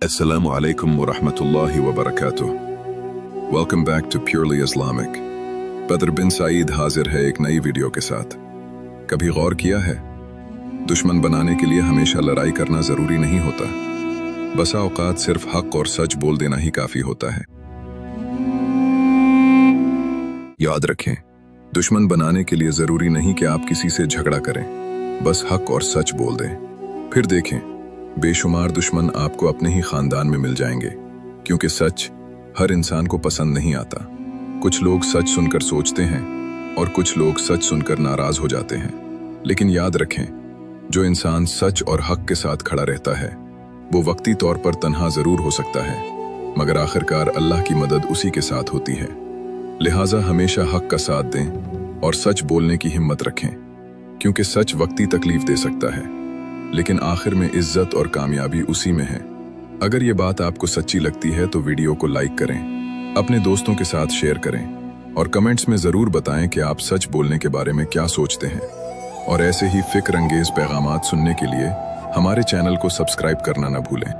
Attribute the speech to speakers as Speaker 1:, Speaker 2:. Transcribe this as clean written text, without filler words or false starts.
Speaker 1: Assalamu alaikum wa rahmatullahi wa barakatuh. Welcome back to Purely Islamic. बदर बिन सईद हाजिर है एक नई वीडियो के साथ। कभी गौर किया है, दुश्मन बनाने के लिए हमेशा लड़ाई करना जरूरी नहीं होता। बसा औकात सिर्फ हक और सच बोल देना ही काफी होता है। याद रखें, दुश्मन बनाने के लिए जरूरी नहीं कि आप किसी से झगड़ा करें, बस हक और सच बोल दें। फिर देखें, बेशुमार दुश्मन आपको अपने ही खानदान में मिल जाएंगे, क्योंकि सच हर इंसान को पसंद नहीं आता। कुछ लोग सच सुनकर सोचते हैं और कुछ लोग सच सुनकर नाराज हो जाते हैं। लेकिन याद रखें, जो इंसान सच और हक के साथ खड़ा रहता है वो वक्ती तौर पर तन्हा जरूर हो सकता है, मगर आखिरकार अल्लाह की मदद उसी के साथ होती है। लिहाजा हमेशा हक का साथ दें और सच बोलने की हिम्मत रखें, क्योंकि सच वक्ती तकलीफ दे सकता है, लेकिन आखिर में इज्जत और कामयाबी उसी में है। अगर ये बात आपको सच्ची लगती है तो वीडियो को लाइक करें, अपने दोस्तों के साथ शेयर करें और कमेंट्स में ज़रूर बताएं कि आप सच बोलने के बारे में क्या सोचते हैं। और ऐसे ही फिक्र अंगेज पैगामात सुनने के लिए हमारे चैनल को सब्सक्राइब करना न भूलें।